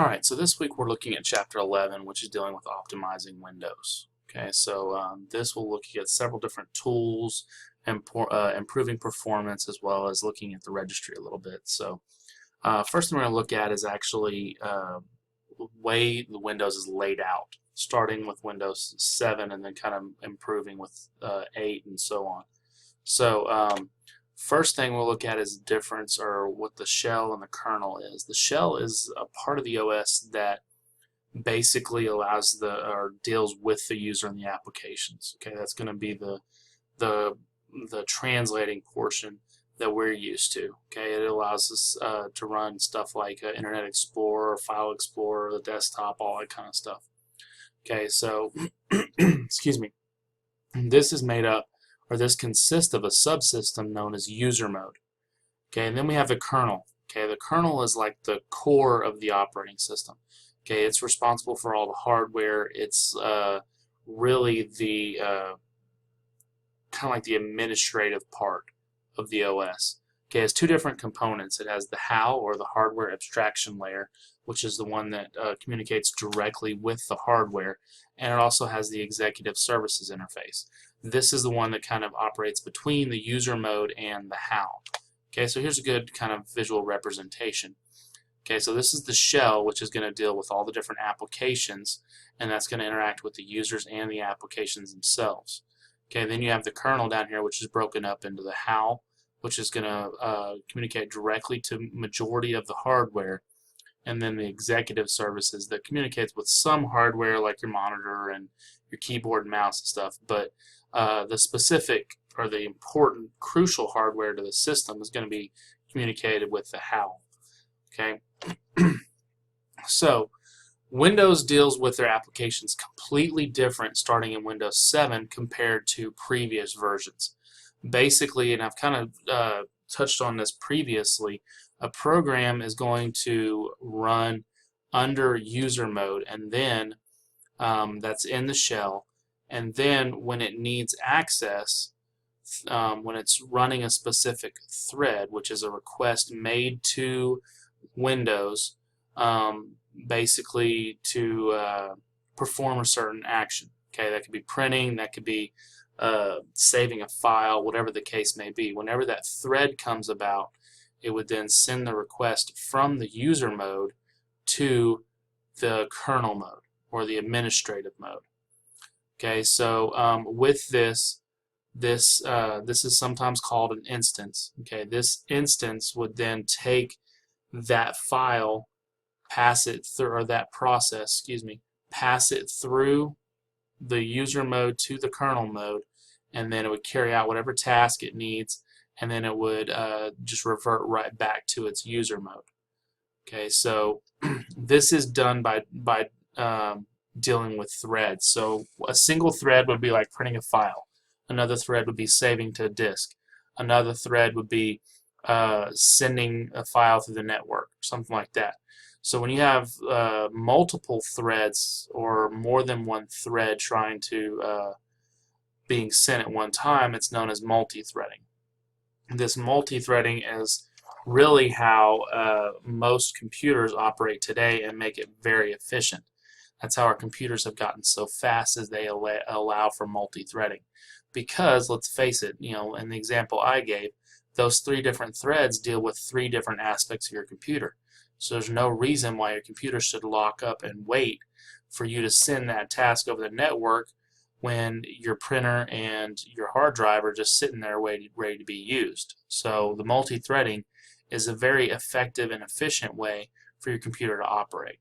Alright, so this week we're looking at Chapter 11, which is dealing with optimizing Windows. Okay, so this will look at several different tools and improving performance, as well as looking at the registry a little bit. So first thing we're going to look at is actually the way the Windows is laid out, starting with Windows 7 and then kind of improving with 8 and so on. So first thing we'll look at is the difference, or what the shell and the kernel is. The shell is a part of the OS that basically allows or deals with the user and the applications. Okay, that's going to be the translating portion that we're used to. Okay, it allows us to run stuff like Internet Explorer, File Explorer, the desktop, all that kind of stuff. Okay, so excuse me. This is made up, or this consists of a subsystem known as user mode. Okay, and then we have the kernel. Okay, the kernel is like the core of the operating system. Okay, it's responsible for all the hardware. It's really the kind of like the administrative part of the OS. Okay, it has two different components. It has the HAL, or the hardware abstraction layer, which is the one that communicates directly with the hardware, and it also has the executive services interface. This is the one that kind of operates between the user mode and the HAL. Okay, so here's a good kind of visual representation. Okay, so this is the shell, which is going to deal with all the different applications, and that's going to interact with the users and the applications themselves. Okay, then you have the kernel down here, which is broken up into the HAL, which is going to communicate directly to majority of the hardware, and then the executive services that communicates with some hardware like your monitor and your keyboard and mouse and stuff, but the specific, or the important, crucial hardware to the system is going to be communicated with the HAL. Okay, so Windows deals with their applications completely different starting in Windows 7 compared to previous versions. Basically, and I've kind of touched on this previously, a program is going to run under user mode, and then that's in the shell, and then when it needs access, when it's running a specific thread, which is a request made to Windows, basically to perform a certain action. Okay, that could be printing, that could be saving a file, whatever the case may be. Whenever that thread comes about, it would then send the request from the user mode to the kernel mode, or the administrative mode. Okay, so with this is sometimes called an instance. Okay, this instance would then take that file, pass it through, or that process, excuse me, pass it through the user mode to the kernel mode, and then it would carry out whatever task it needs, and then it would just revert right back to its user mode. Okay, so this is done by dealing with threads. So a single thread would be like printing a file. Another thread would be saving to a disk. Another thread would be sending a file through the network, something like that. So when you have multiple threads, or more than one thread trying to being sent at one time, it's known as multi-threading. This multi-threading is really how most computers operate today and make it very efficient. That's how our computers have gotten so fast, as they allow for multi-threading. Because, let's face it, in the example I gave, those three different threads deal with three different aspects of your computer. So there's no reason why your computer should lock up and wait for you to send that task over the network when your printer and your hard drive are just sitting there ready to be used. So the multi-threading is a very effective and efficient way for your computer to operate.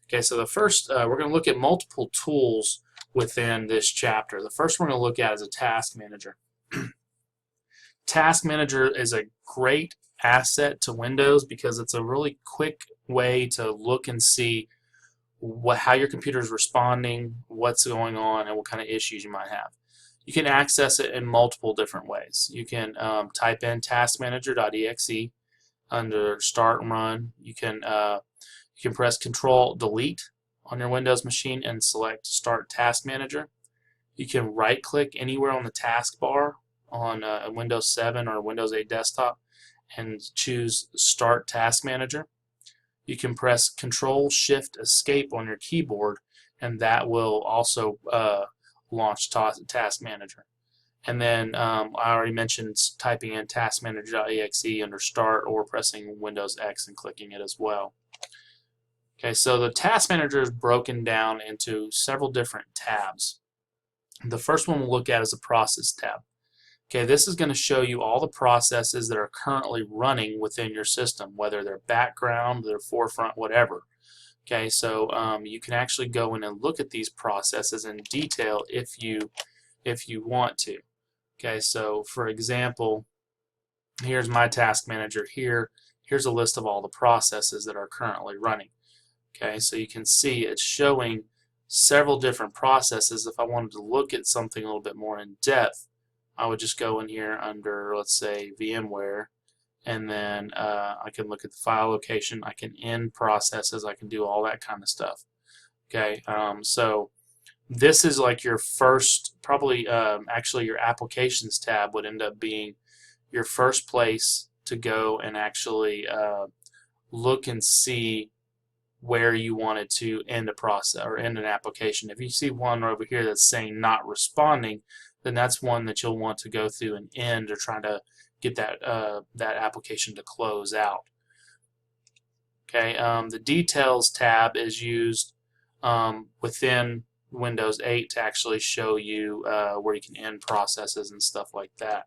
Okay, so the first, we're going to look at multiple tools within this chapter. The first we're going to look at is a task manager. Task manager is a great asset to Windows because it's a really quick way to look and see how your computer is responding, what's going on, and what kind of issues you might have. You can access it in multiple different ways. You can type in taskmanager.exe under Start and Run. You can press Control-Delete on your Windows machine and select Start Task Manager. You can right-click anywhere on the taskbar on a Windows 7 or Windows 8 desktop and choose Start Task Manager. you can press Control Shift Escape on your keyboard, and that will also launch Task Manager. And then I already mentioned typing in taskmanager.exe under Start, or pressing Windows X and clicking it as well. Okay, so the Task Manager is broken down into several different tabs. The first one we'll look at is the Process tab. Okay, this is going to show you all the processes that are currently running within your system, whether they're background, they're forefront, whatever. Okay, so you can actually go in and look at these processes in detail if you want to. Okay, so for example, here's my Task Manager here. Here's a list of all the processes that are currently running. Okay, so you can see it's showing several different processes. If I wanted to look at something a little bit more in depth, I would just go in here under, let's say, VMware, and then I can look at the file location, I can end processes, I can do all that kind of stuff. Okay, so this is like your first, probably actually your Applications tab would end up being your first place to go and actually look and see where you wanted to end a process or end an application. If you see one over here that's saying not responding, then that's one that you'll want to go through and end, or try to get that that application to close out. Okay, the Details tab is used within Windows 8 to actually show you where you can end processes and stuff like that.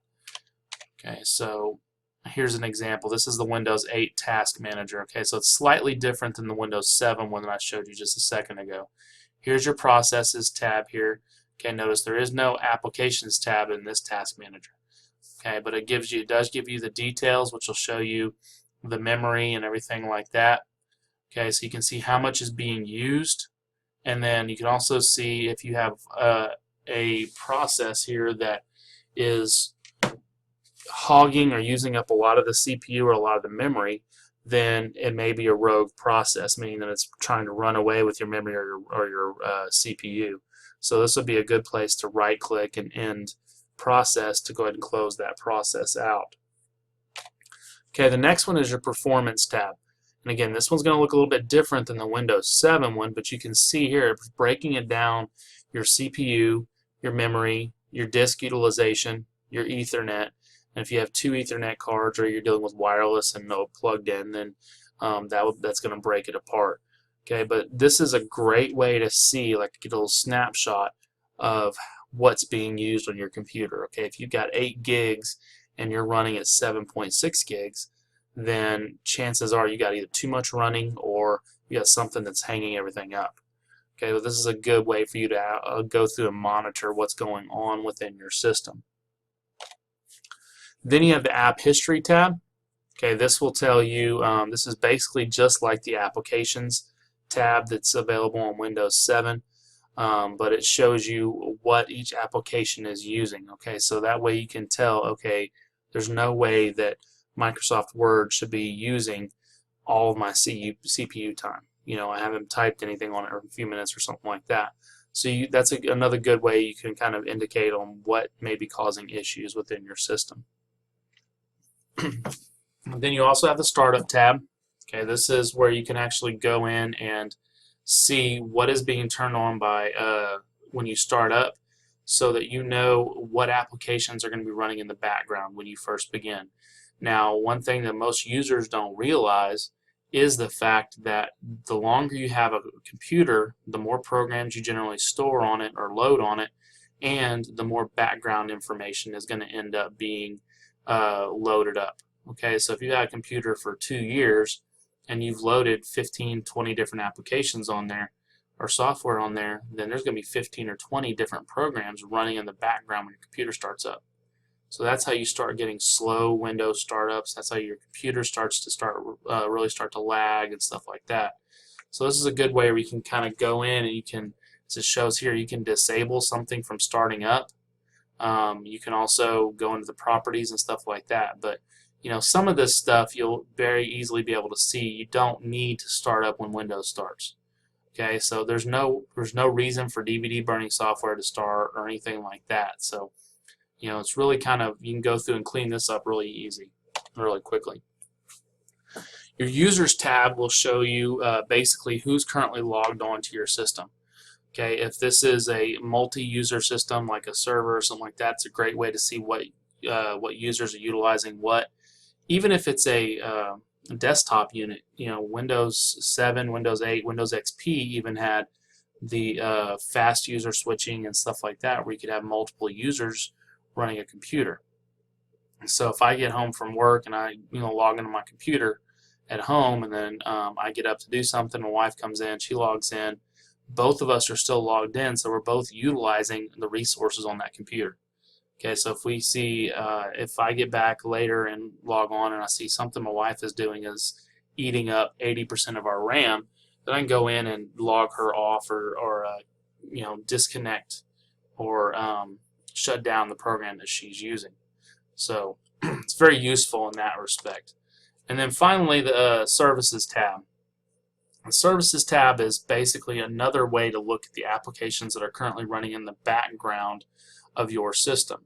Okay, so here's an example. This is the Windows 8 Task Manager. Okay, so it's slightly different than the Windows 7 one that I showed you just a second ago. Here's your Processes tab here. Okay, notice there is no Applications tab in this Task Manager. Okay, but it does give you the details, which will show you the memory and everything like that. Okay, so you can see how much is being used, and then you can also see if you have a process here that is hogging or using up a lot of the CPU or a lot of the memory, then it may be a rogue process, meaning that it's trying to run away with your memory or your CPU. So this would be a good place to right-click and end process to go ahead and close that process out. Okay, the next one is your Performance tab. And again, this one's going to look a little bit different than the Windows 7 one, but you can see here it's breaking it down: your CPU, your memory, your disk utilization, your Ethernet. And if you have two Ethernet cards, or you're dealing with wireless and no plugged in, then that's going to break it apart. Okay, but this is a great way to see, like, get a little snapshot of what's being used on your computer. Okay, if you've got 8 gigs and you're running at 7.6 gigs, then chances are you got either too much running or you got something that's hanging everything up. Okay, well, this is a good way for you to go through and monitor what's going on within your system. Then you have the App History tab. Okay, this will tell you, this is basically just like the Applications tab that's available on Windows 7, but it shows you what each application is using. Okay, so that way you can tell, okay, there's no way that Microsoft Word should be using all of my CPU time. You know, I haven't typed anything on it for a few minutes or something like that. So that's another good way you can kind of indicate on what may be causing issues within your system. Then you also have the Startup tab. Okay, this is where you can actually go in and see what is being turned on by when you start up, so that you know what applications are going to be running in the background when you first begin. Now, one thing that most users don't realize is the fact that the longer you have a computer, the more programs you generally store on it or load on it, and the more background information is going to end up being loaded up. Okay, so if you had a computer for 2 years and you've loaded 15, 20 different applications on there, or software on there, then there's going to be 15 or 20 different programs running in the background when your computer starts up. So that's how you start getting slow Windows startups. That's how your computer starts to really start to lag and stuff like that. So this is a good way where you can kind of go in and you can, as it shows here, you can disable something from starting up. You can also go into the properties and stuff like that. But you know, some of this stuff you'll very easily be able to see. You don't need to start up when Windows starts. Okay, so there's no reason for DVD burning software to start or anything like that. So, you know, it's really kind of, you can go through and clean this up really easy, really quickly. Your users tab will show you basically who's currently logged on to your system. Okay, if this is a multi-user system like a server or something like that, it's a great way to see what users are utilizing what. Even if it's a desktop unit, Windows 7, Windows 8, Windows XP even had the fast user switching and stuff like that, where you could have multiple users running a computer. So if I get home from work and I log into my computer at home, and then I get up to do something, my wife comes in, she logs in, both of us are still logged in, so we're both utilizing the resources on that computer. Okay, so if we see, if I get back later and log on and I see something my wife is doing is eating up 80% of our RAM, then I can go in and log her off, or disconnect, or shut down the program that she's using. So it's very useful in that respect. And then finally, the Services tab. The Services tab is basically another way to look at the applications that are currently running in the background of your system.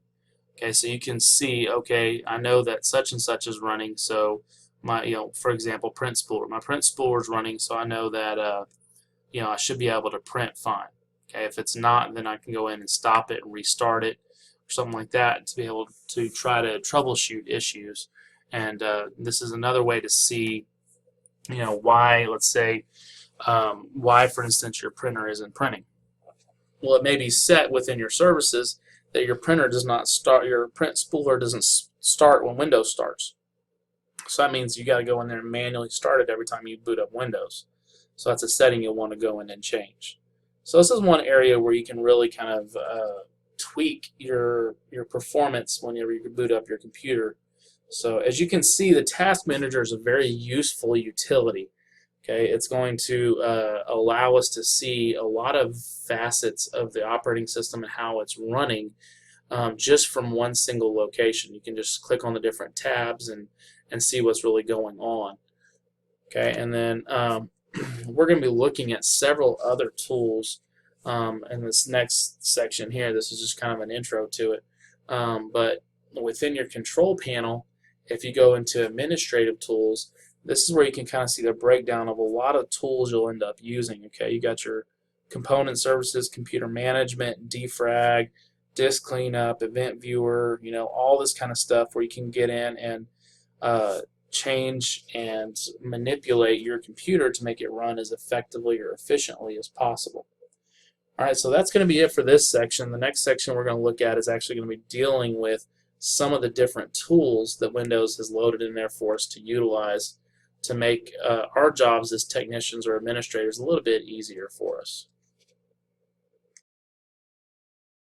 Okay, so you can see, okay, I know that such and such is running, so my, for example, print spooler. My print spooler is running, so I know that, I should be able to print fine. Okay, if it's not, then I can go in and stop it and restart it, or something like that, to be able to try to troubleshoot issues. And this is another way to see, why, let's say, why, for instance, your printer isn't printing. Well, it may be set within your services that your printer does not start, your print spooler doesn't start when Windows starts. So that means you got to go in there and manually start it every time you boot up Windows. So that's a setting you'll want to go in and change. So this is one area where you can really kind of tweak your performance whenever you boot up your computer. So as you can see, the Task Manager is a very useful utility. Okay, it's going to allow us to see a lot of facets of the operating system and how it's running just from one single location. You can just click on the different tabs and see what's really going on. Okay, and then we're going to be looking at several other tools in this next section here. This is just kind of an intro to it. But within your control panel, if you go into administrative tools, this is where you can kind of see the breakdown of a lot of tools you'll end up using. Okay, you got your component services, computer management, defrag, disk cleanup, event viewer, all this kind of stuff where you can get in and change and manipulate your computer to make it run as effectively or efficiently as possible. All right, so that's going to be it for this section. The next section we're going to look at is actually going to be dealing with some of the different tools that Windows has loaded in there for us to utilize to make our jobs as technicians or administrators a little bit easier for us.